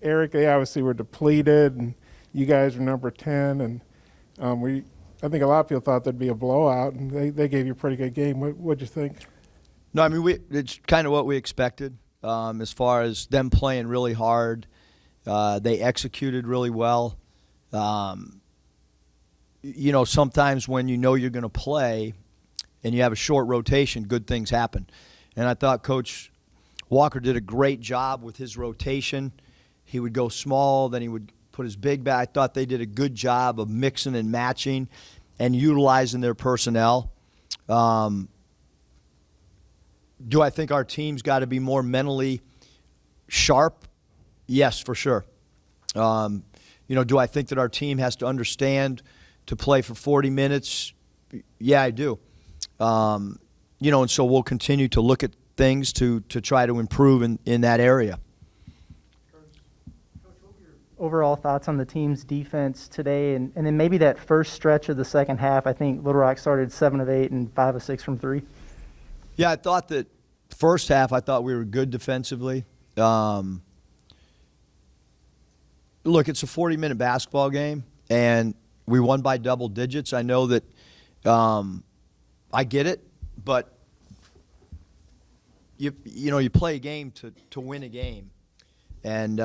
Eric, they obviously were depleted, and you guys were number 10, and I think a lot of people thought there'd be a blowout, and they gave you a pretty good game. What'd you think? No, I mean, it's kind of what we expected as far as them playing really hard. They executed really well. Sometimes when you know you're going to play and you have a short rotation, good things happen. And I thought Coach Walker did a great job with his rotation. He would go small, then he would put his big back. I thought they did a good job of mixing and matching and utilizing their personnel. Do I think our team's got to be more mentally sharp? Yes, for sure. Do I think that our team has to understand to play for 40 minutes? Yeah, I do. And so we'll continue to look at things to try to improve in that area. Overall thoughts on the team's defense today, and then maybe that first stretch of the second half. I think Little Rock started 7 of 8 and 5 of 6 from 3. Yeah, I thought that first half I thought we were good defensively. Look, it's a 40-minute basketball game, and we won by double digits. I know that I get it, but you play a game to win a game, and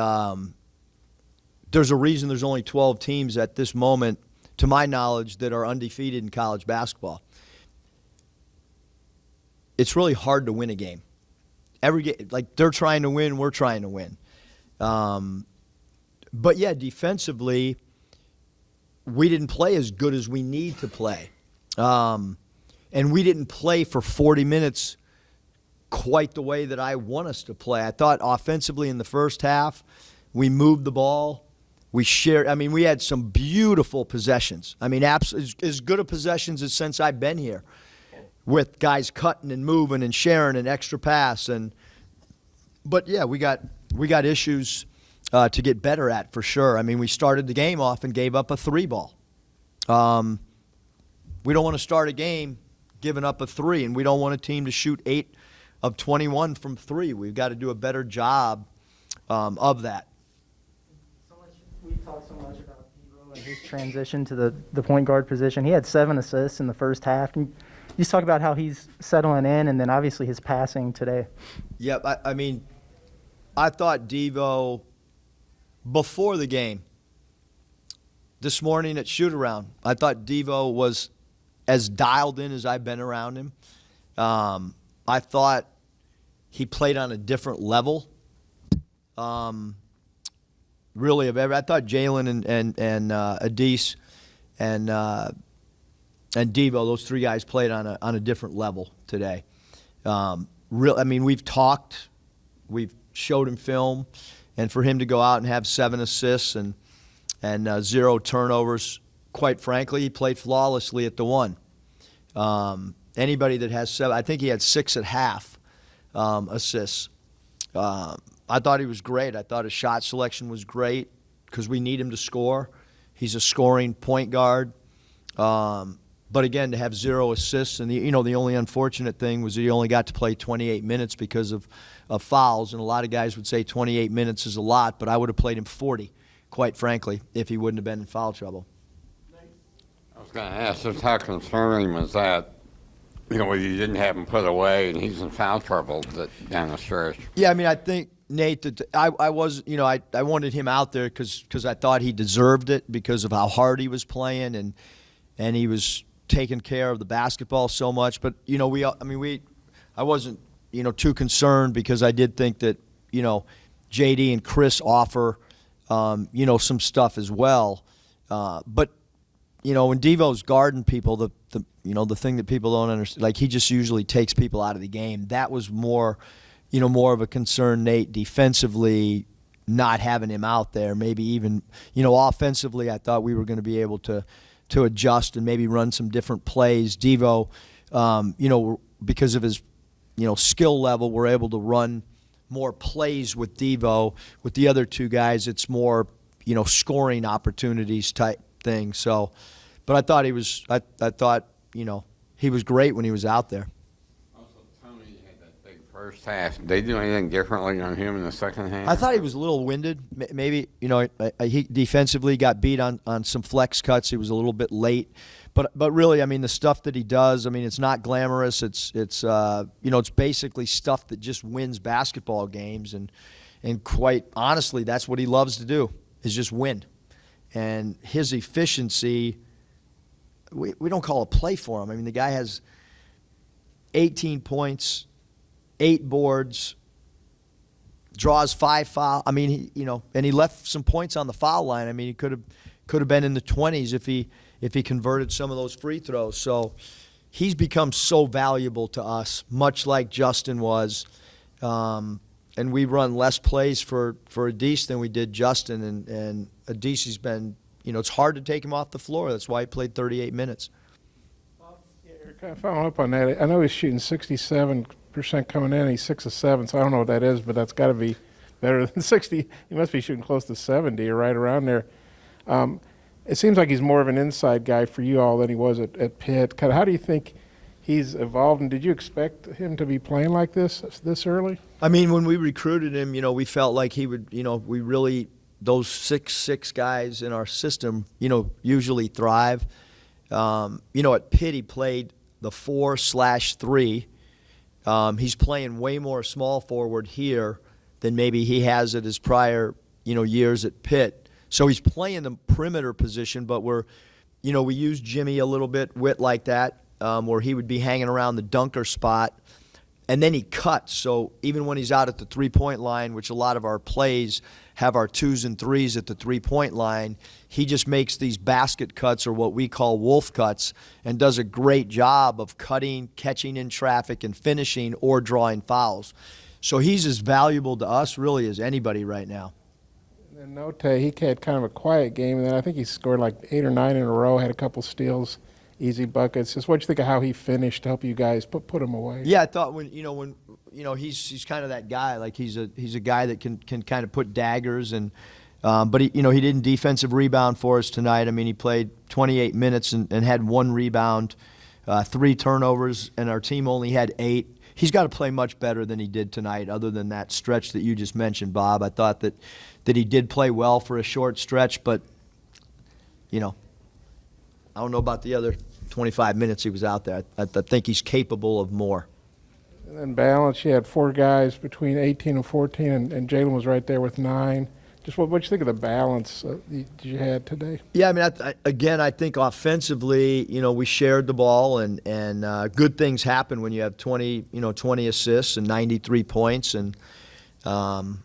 there's a reason there's only 12 teams at this moment, to my knowledge, that are undefeated in college basketball. It's really hard to win a game. Every game, like they're trying to win, we're trying to win. But yeah, defensively, we didn't play as good as we need to play. And we didn't play for 40 minutes quite the way that I want us to play. I thought offensively in the first half, we moved the ball. We shared. I mean, we had some beautiful possessions. I mean, as good of possessions as since I've been here, with guys cutting and moving and sharing an extra pass. But yeah, we got issues to get better at for sure. I mean, we started the game off and gave up a 3 ball. We don't want to start a game giving up a 3, and we don't want a team to shoot 8 of 21 from 3. We've got to do a better job of that. We talked so much about Devo and his transition to the point guard position. He had 7 assists in the first half. And you just talk about how he's settling in, and then obviously his passing today. Yep, I mean, I thought Devo, before the game, this morning at shoot-around, I thought Devo was as dialed in as I've been around him. I thought he played on a different level. Really, I thought Jalen and Adis and Devo, those 3 guys played on a different level today. I mean, we've talked, we've showed him film, and for him to go out and have 7 assists and 0 turnovers, quite frankly, he played flawlessly at the 1. Anybody that has 7, I think he had 6 at half assists. I thought he was great. I thought his shot selection was great because we need him to score. He's a scoring point guard. But again, to have 0 assists, and the only unfortunate thing was that he only got to play 28 minutes because of fouls, and a lot of guys would say 28 minutes is a lot, but I would have played him 40, quite frankly, if he wouldn't have been in foul trouble. I was going to ask just how concerning was that, where you didn't have him put away and he's in foul trouble down the stretch. Yeah, I mean, I think, Nate, that I was, I wanted him out there because I thought he deserved it because of how hard he was playing and he was taking care of the basketball so much. But I wasn't too concerned because I did think that JD and Chris offer some stuff as well. But when Devo's guarding people, the thing that people don't understand, like he just usually takes people out of the game. That was more of a concern, Nate, defensively, not having him out there. Maybe even, offensively, I thought we were going to be able to adjust and maybe run some different plays. Devo, because of his, skill level, we're able to run more plays with Devo. With the other 2 guys, it's more, scoring opportunities type thing. So, but I thought he was great when he was out there. Also, Tony had that big First half, they do anything differently on him in the second half? I thought he was a little winded. Maybe, he defensively got beat on some flex cuts. He was a little bit late. But really, I mean, the stuff that he does, I mean, it's not glamorous. It's basically stuff that just wins basketball games. And quite honestly, that's what he loves to do, is just win. And his efficiency, we don't call it play for him. I mean, the guy has 18 points, 8 boards, draws 5 fouls. I mean, and he left some points on the foul line. I mean, he could have been in the 20s if he converted some of those free throws. So he's become so valuable to us, much like Justin was. And we run less plays for Adese than we did Justin. And Adese's been, it's hard to take him off the floor. That's why he played 38 minutes. Kind of following up on that, I know he's shooting 67% coming in. He's 6 of 7, so I don't know what that is, but that's got to be better than 60. He must be shooting close to 70 or right around there. It seems like he's more of an inside guy for you all than he was at Pitt. Kind of, how do you think he's evolved, and did you expect him to be playing like this early? I mean, when we recruited him, we felt like he would, we really, those 6'6" guys in our system, usually thrive. At Pitt, he played the 4/3. He's playing way more small forward here than maybe he has at his prior, years at Pitt. So he's playing the perimeter position, but we use Jimmy a little bit, Witt like that, where he would be hanging around the dunker spot. And then he cuts. So even when he's out at the three-point line, which a lot of our plays have our 2s and 3s at the three-point line, he just makes these basket cuts, or what we call wolf cuts, and does a great job of cutting, catching in traffic, and finishing or drawing fouls. So he's as valuable to us really as anybody right now. And Note, he had kind of a quiet game, and then I think he scored like 8 or 9 in a row, had a couple steals, easy buckets. Just what you think of how he finished to help you guys put him away? Yeah, I thought when he's kind of that guy. Like he's a guy that can kind of put daggers, and but he didn't defensive rebound for us tonight. I mean, he played 28 minutes and had 1 rebound, 3 turnovers, and our team only had 8. He's got to play much better than he did tonight, other than that stretch that you just mentioned, Bob. I thought that he did play well for a short stretch, but I don't know about the other 25 minutes he was out there. I think he's capable of more. And then balance, you had 4 guys between 18 and 14, and Jalen was right there with 9. Just what you think of the balance you had today? Yeah, I mean, I think offensively, we shared the ball, and good things happen when you have 20 assists and 93 points, and so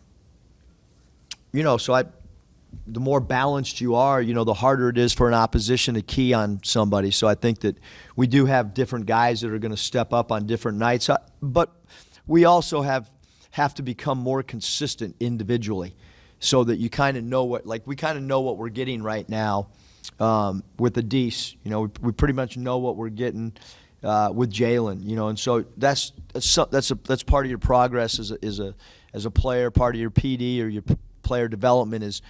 the more balanced you are, the harder it is for an opposition to key on somebody. So I think that we do have different guys that are going to step up on different nights, but we also have to become more consistent individually, so that you kind of know we kind of know what we're getting right now with Adese. We pretty much know what we're getting with Jalen. And so that's part of your progress as a player. Part of your PD or your player development is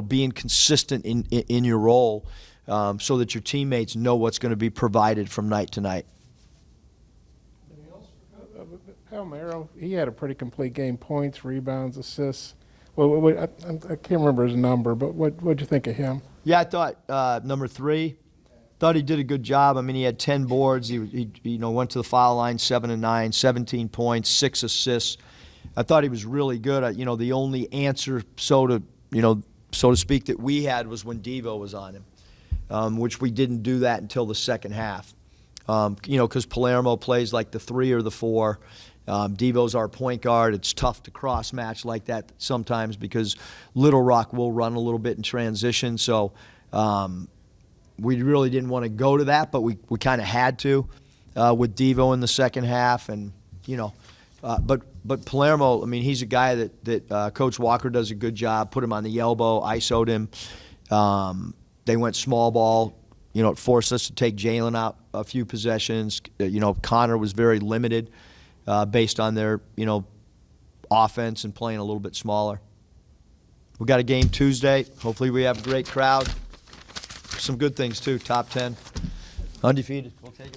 being consistent in your role, so that your teammates know what's going to be provided from night to night. Palmero, he had a pretty complete game: points, rebounds, assists. Well, I can't remember his number, but what'd you think of him? Yeah, I thought number 3. Thought he did a good job. I mean, he had 10 boards. He went to the foul line 7 and 9, 17 points, 6 assists. I thought he was really good. The only answer, so to speak, that we had was when Devo was on him, which we didn't do that until the second half. Because Palermo plays like the 3 or the 4. Devo's our point guard. It's tough to cross match like that sometimes because Little Rock will run a little bit in transition. So we really didn't want to go to that, but we kind of had to with Devo in the second half. And but Palermo, I mean, he's a guy that Coach Walker does a good job. Put him on the elbow, ISO'd him. They went small ball. It forced us to take Jalen out a few possessions. Connor was very limited based on their, offense and playing a little bit smaller. We got a game Tuesday. Hopefully we have a great crowd. Some good things, too. Top 10. Undefeated. We'll take it.